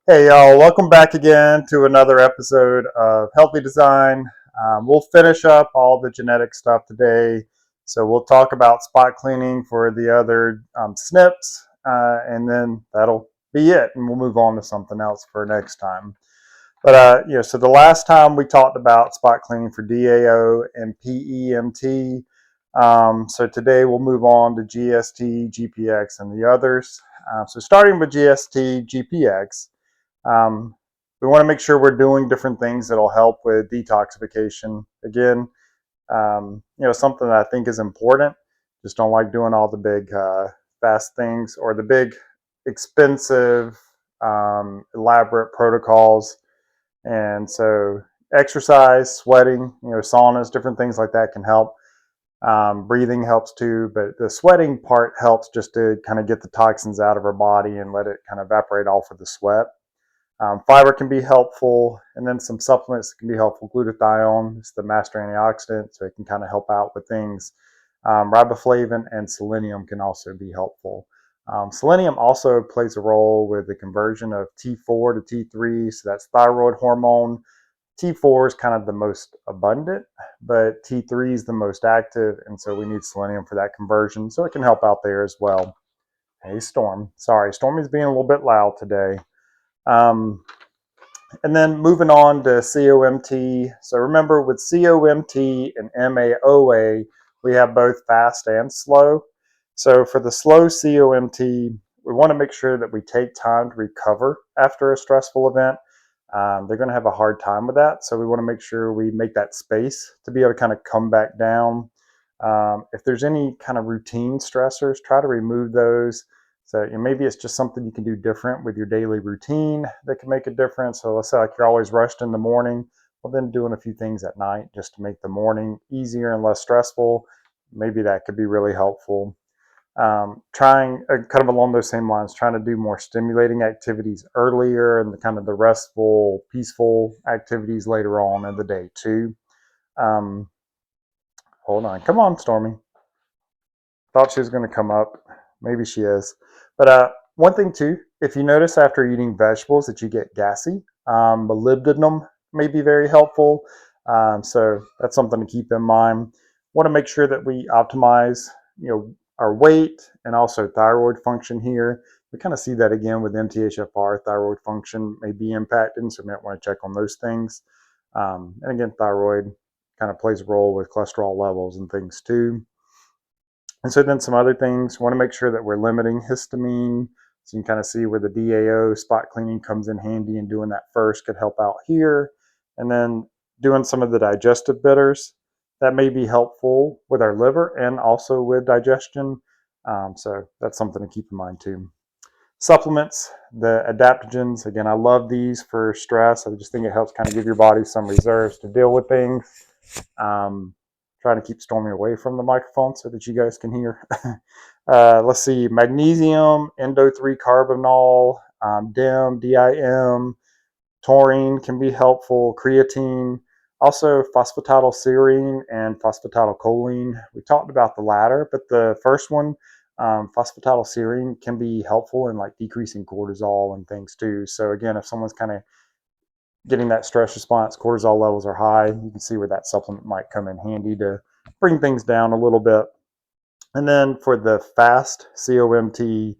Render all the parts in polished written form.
Hey y'all, welcome back again to another episode of Healthy Design. We'll finish up all the genetic stuff today. So we'll talk about spot cleaning for the other SNPs, and then that'll be it. And we'll move on to something else for next time. But so the last time we talked about spot cleaning for DAO and PEMT. So today we'll move on to GST, GPX, and the others. So starting with GST, GPX. Um, we want to make sure we're doing different things that'll help with detoxification. Again, something that I think is important. Just don't like doing all the big fast things or the big expensive, elaborate protocols. And so exercise, sweating, saunas, different things like that can help. Breathing helps too, but the sweating part helps just to kind of get the toxins out of our body and let it kind of evaporate off with the sweat. Fiber can be helpful, and then some supplements can be helpful. Glutathione is the master antioxidant, so it can kind of help out with things. Riboflavin and selenium can also be helpful. Selenium also plays a role with the conversion of T4 to T3, so that's thyroid hormone. T4 is kind of the most abundant, but T3 is the most active, and so we need selenium for that conversion, so it can help out there as well. Hey, Storm. Sorry, Stormy's being a little bit loud today. And then moving on to COMT. So remember, with COMT and MAOA, we have both fast and slow. So for the slow COMT, we want to make sure that we take time to recover after a stressful event. They're going to have a hard time with that. So we want to make sure we make that space to be able to kind of come back down. If there's any kind of routine stressors, try to remove those. So maybe it's just something you can do different with your daily routine that can make a difference. So let's say like you're always rushed in the morning, well then doing a few things at night just to make the morning easier and less stressful. Maybe that could be really helpful. Trying kind of along those same lines, trying to do more stimulating activities earlier and the kind of the restful, peaceful activities later on in the day too. Hold on, come on, Stormy. Thought she was going to come up. Maybe she is. But one thing too, if you notice after eating vegetables that you get gassy, molybdenum may be very helpful. So that's something to keep in mind. Want to make sure that we optimize, our weight and also thyroid function here. We kind of see that again with MTHFR. Thyroid function may be impacted, so we might want to check on those things. And again, thyroid kind of plays a role with cholesterol levels and things too. And so then some other things, want to make sure that we're limiting histamine. So you can kind of see where the DAO spot cleaning comes in handy, and doing that first could help out here. And then doing some of the digestive bitters, that may be helpful with our liver and also with digestion. So that's something to keep in mind too. Supplements, the adaptogens, again, I love these for stress. I just think it helps kind of give your body some reserves to deal with things. Trying to keep Stormy away from the microphone so that you guys can hear. Let's see, magnesium, endo-3-carbinol, DIM, taurine can be helpful, creatine, also phosphatidylserine and phosphatidylcholine. We talked about the latter, but the first one, phosphatidylserine, can be helpful in like decreasing cortisol and things too. So again, if someone's kind of getting that stress response, cortisol levels are high, you can see where that supplement might come in handy to bring things down a little bit. And then for the fast COMT,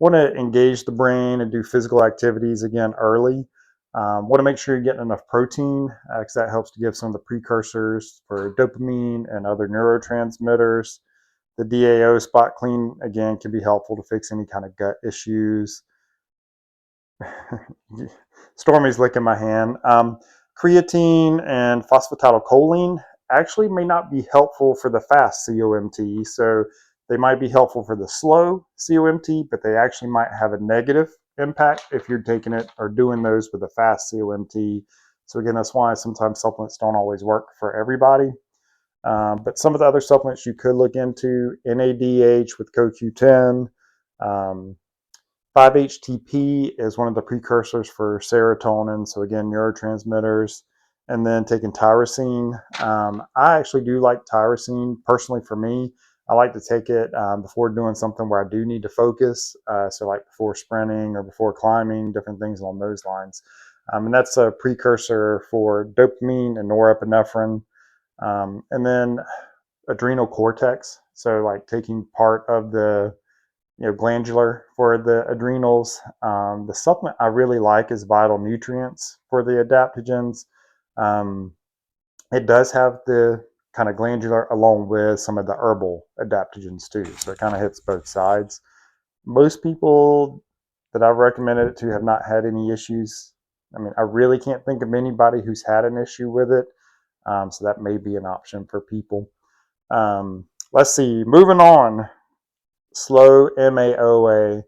want to engage the brain and do physical activities again early. Want to make sure you're getting enough protein because that helps to give some of the precursors for dopamine and other neurotransmitters. The DAO spot clean, again, can be helpful to fix any kind of gut issues. Stormy's licking my hand. Creatine and phosphatidylcholine actually may not be helpful for the fast COMT. So they might be helpful for the slow COMT, but they actually might have a negative impact if you're taking it or doing those with a fast COMT. So again, that's why sometimes supplements don't always work for everybody. But some of the other supplements you could look into, NADH with CoQ10, 5-HTP is one of the precursors for serotonin, so again, neurotransmitters. And then taking tyrosine. I actually do like tyrosine personally for me. I like to take it before doing something where I do need to focus. So like before sprinting or before climbing, different things along those lines. And that's a precursor for dopamine and norepinephrine. And then adrenal cortex. So like taking part of the glandular for the adrenals. The supplement I really like is Vital Nutrients for the adaptogens. Um, it does have the kind of glandular along with some of the herbal adaptogens too. So it kind of hits both sides. Most people that I've recommended it to have not had any issues. I mean, I really can't think of anybody who's had an issue with it. So that may be an option for people. Let's see, moving on. Slow MAOA.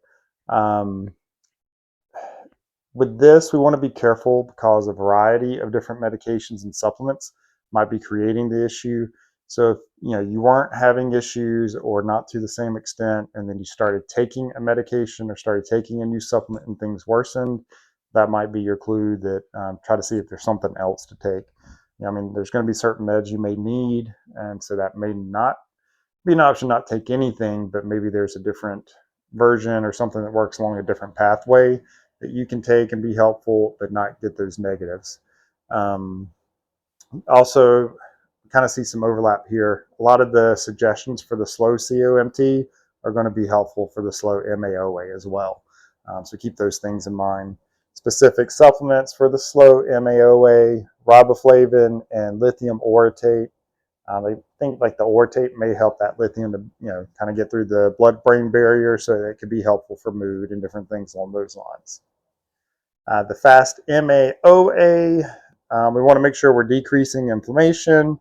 Um, with this, we want to be careful because a variety of different medications and supplements might be creating the issue. So if you weren't having issues or not to the same extent, and then you started taking a medication or started taking a new supplement and things worsened, that might be your clue that try to see if there's something else to take. I mean, there's going to be certain meds you may need, and so that may not be an option not take anything, but maybe there's a different version or something that works along a different pathway that you can take and be helpful, but not get those negatives. Um, Also, kind of see some overlap here. A lot of the suggestions for the slow COMT are going to be helpful for the slow MAOA as well. So keep those things in mind. Specific supplements for the slow MAOA, riboflavin and lithium orotate. They think like the orotate may help that lithium to kind of get through the blood-brain barrier, so it could be helpful for mood and different things along those lines. The fast MAOA, we want to make sure we're decreasing inflammation,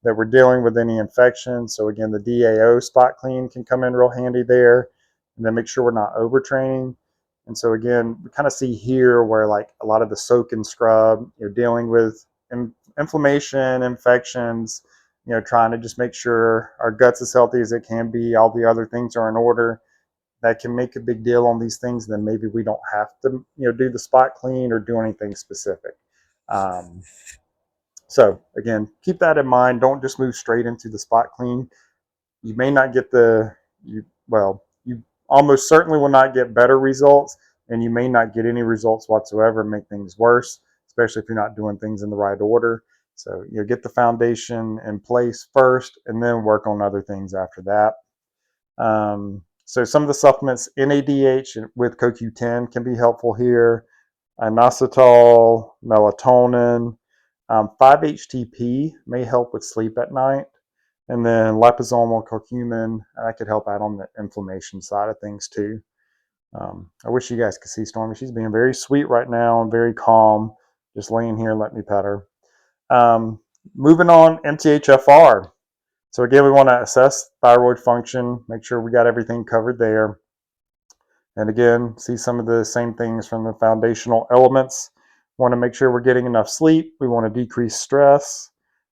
that we're dealing with any infection. So again, the DAO spot clean can come in real handy there, and then make sure we're not overtraining. And so again, we kind of see here where like a lot of the soak and scrub, dealing with inflammation, infections, trying to just make sure our gut's as healthy as it can be, all the other things are in order. That can make a big deal on these things. Then maybe we don't have to, do the spot clean or do anything specific. Um, so again, keep that in mind. Don't just move straight into the spot clean. You may not get you almost certainly will not get better results, and you may not get any results whatsoever and make things worse, especially if you're not doing things in the right order. So get the foundation in place first, and then work on other things after that. So some of the supplements, NADH with CoQ10 can be helpful here. Inositol, melatonin, 5-HTP may help with sleep at night. And then liposomal curcumin, that could help out on the inflammation side of things too. I wish you guys could see Stormy. She's being very sweet right now and very calm, just laying here and let me pet her. Moving on, MTHFR. So again, we want to assess thyroid function, make sure we got everything covered there. And again, see some of the same things from the foundational elements. Want to make sure we're getting enough sleep. We want to decrease stress.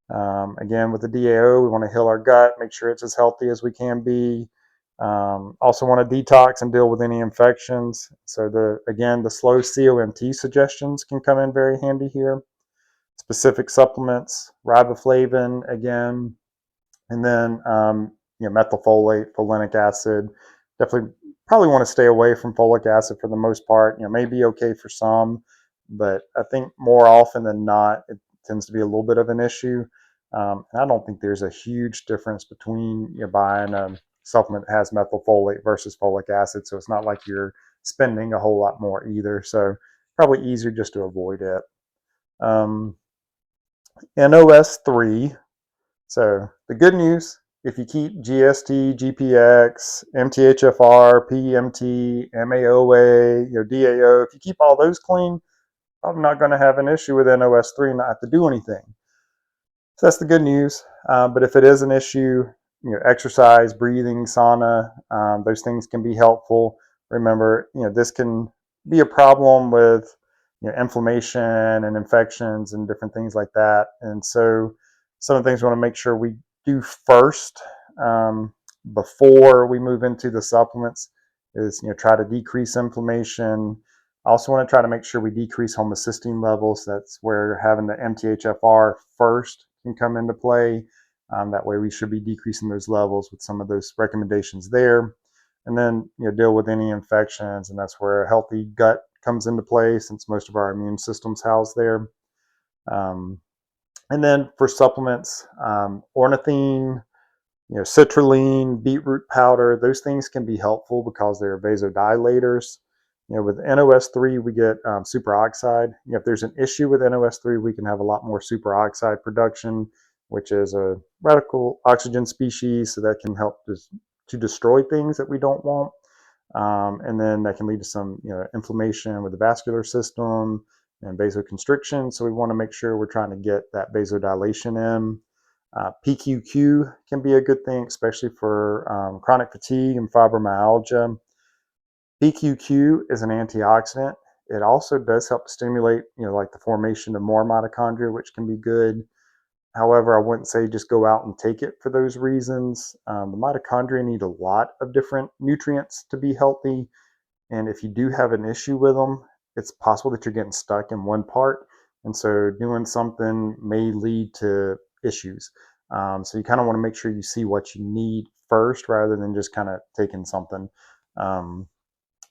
Again, with the DAO, we want to heal our gut, make sure it's as healthy as we can be. Also want to detox and deal with any infections. So the slow COMT suggestions can come in very handy here. Specific supplements, riboflavin again, and then methylfolate, folinic acid. Definitely probably want to stay away from folic acid for the most part. May be okay for some, but I think more often than not, it tends to be a little bit of an issue. And I don't think there's a huge difference between buying a supplement that has methylfolate versus folic acid. So it's not like you're spending a whole lot more either. So probably easier just to avoid it. NOS3. So the good news, if you keep GST, GPX, MTHFR, PMT, MAOA, DAO, if you keep all those clean, I'm not going to have an issue with NOS3 and not have to do anything. So that's the good news. But if it is an issue, exercise, breathing, sauna, those things can be helpful. Remember, this can be a problem with inflammation and infections and different things like that. And so some of the things we want to make sure we do first before we move into the supplements is try to decrease inflammation. I also want to try to make sure we decrease homocysteine levels. That's where having the MTHFR first can come into play. That way we should be decreasing those levels with some of those recommendations there. And then deal with any infections, and that's where a healthy gut comes into play since most of our immune system's housed there. Um, and then for supplements, ornithine, citrulline, beetroot powder, those things can be helpful because they're vasodilators. With NOS3, we get superoxide. If there's an issue with NOS3, we can have a lot more superoxide production, which is a radical oxygen species, so that can help to destroy things that we don't want. And then that can lead to some inflammation with the vascular system and vasoconstriction. So we want to make sure we're trying to get that vasodilation in. PQQ can be a good thing, especially for chronic fatigue and fibromyalgia. PQQ is an antioxidant. It also does help stimulate, like the formation of more mitochondria, which can be good. However, I wouldn't say just go out and take it for those reasons. The mitochondria need a lot of different nutrients to be healthy. And if you do have an issue with them, it's possible that you're getting stuck in one part. And so doing something may lead to issues. So you kind of want to make sure you see what you need first rather than just kind of taking something.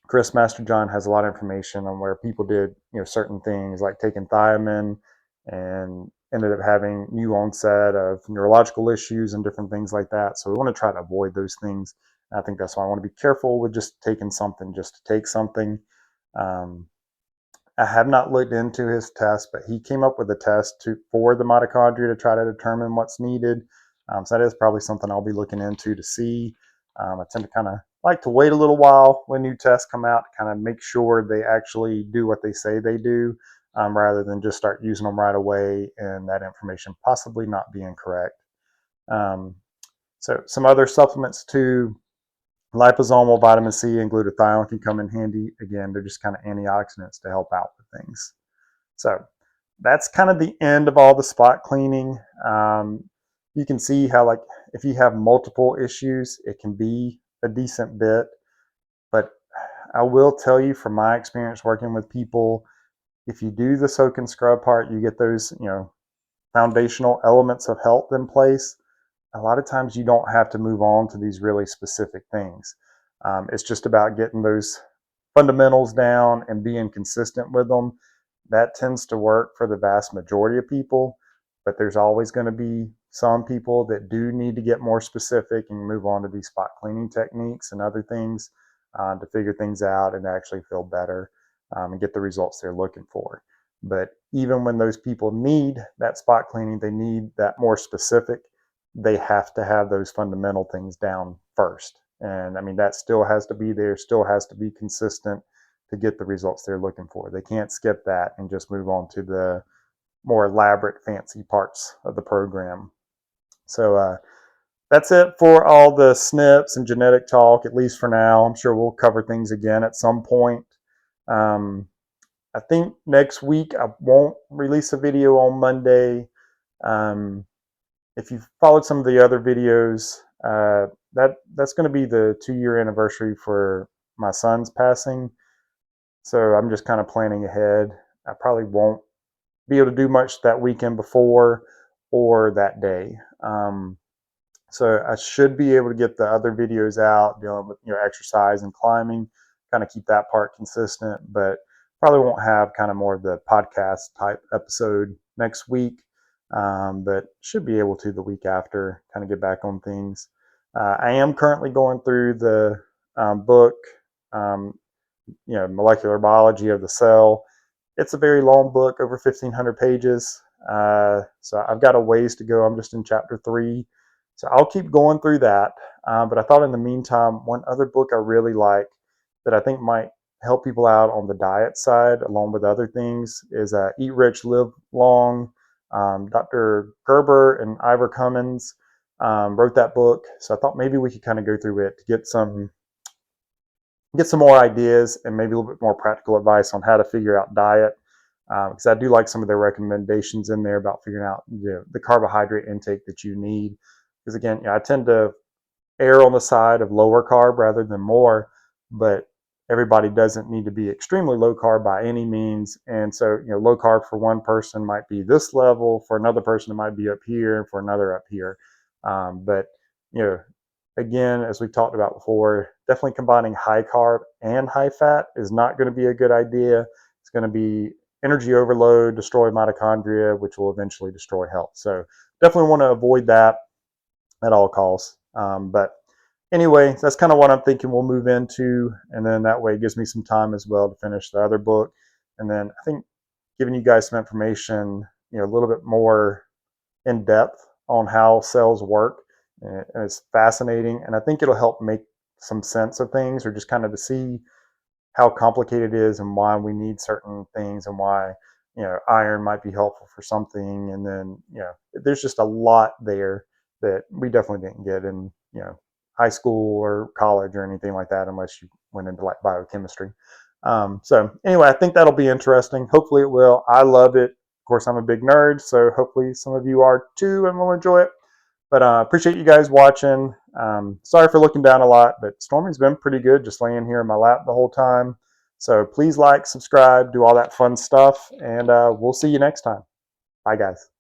Chris Masterjohn has a lot of information on where people did certain things like taking thiamine and ended up having new onset of neurological issues and different things like that. So we want to try to avoid those things. And I think that's why I want to be careful with just taking something just to take something. I have not looked into his test, but he came up with a test for the mitochondria to try to determine what's needed. So that is probably something I'll be looking into to see. I tend to kind of like to wait a little while when new tests come out to kind of make sure they actually do what they say they do, rather than just start using them right away and that information possibly not being correct. So some other supplements too. Liposomal vitamin C and glutathione can come in handy. Again, they're just kind of antioxidants to help out with things. So that's kind of the end of all the spot cleaning. You can see how, like, if you have multiple issues, it can be a decent bit. But I will tell you from my experience working with people, if you do the soak and scrub part, you get those, foundational elements of health in place. A lot of times you don't have to move on to these really specific things. It's just about getting those fundamentals down and being consistent with them. That tends to work for the vast majority of people, but there's always going to be some people that do need to get more specific and move on to these spot cleaning techniques and other things to figure things out and actually feel better and get the results they're looking for. But even when those people need that spot cleaning, they need that more specific, they have to have those fundamental things down first. And I mean, that still has to be there, still has to be consistent to get the results they're looking for. They can't skip that and just move on to the more elaborate, fancy parts of the program. So that's it for all the SNPs and genetic talk, at least for now. I'm sure we'll cover things again at some point. I think next week I won't release a video on Monday. If you've followed some of the other videos, that's going to be the 2-year anniversary for my son's passing. So I'm just kind of planning ahead. I probably won't be able to do much that weekend before or that day. So I should be able to get the other videos out dealing with exercise and climbing, kind of keep that part consistent, but probably won't have kind of more of the podcast type episode next week. But should be able to the week after, kind of get back on things. I am currently going through the book, Molecular Biology of the Cell. It's a very long book, over 1,500 pages. So I've got a ways to go. I'm just in chapter 3. So I'll keep going through that. But I thought in the meantime, one other book I really like that I think might help people out on the diet side, along with other things, is Eat Rich, Live Long. Dr. Gerber and Ivor Cummins wrote that book. So I thought maybe we could kind of go through it to get some more ideas and maybe a little bit more practical advice on how to figure out diet. Because I do like some of their recommendations in there about figuring out the carbohydrate intake that you need. Because again, I tend to err on the side of lower carb rather than more, but everybody doesn't need to be extremely low carb by any means. And so, low carb for one person might be this level, for another person it might be up here, and for another up here. But you know, again, as we've talked about before, definitely combining high carb and high fat is not going to be a good idea. It's going to be energy overload, destroy mitochondria, which will eventually destroy health. So definitely want to avoid that at all costs. But anyway, that's kind of what I'm thinking we'll move into. And then that way it gives me some time as well to finish the other book. And then I think giving you guys some information, a little bit more in depth on how cells work. And it's fascinating. And I think it'll help make some sense of things, or just kind of to see how complicated it is and why we need certain things, and why iron might be helpful for something. And then there's just a lot there that we definitely didn't get in high school or college or anything like that, unless you went into like biochemistry. So anyway, I think that'll be interesting. Hopefully it will. I love it. Of course, I'm a big nerd, so hopefully some of you are too and will enjoy it. But appreciate you guys watching. Sorry for looking down a lot, but Stormy's been pretty good just laying here in my lap the whole time. So please like, subscribe, do all that fun stuff, and we'll see you next time. Bye, guys.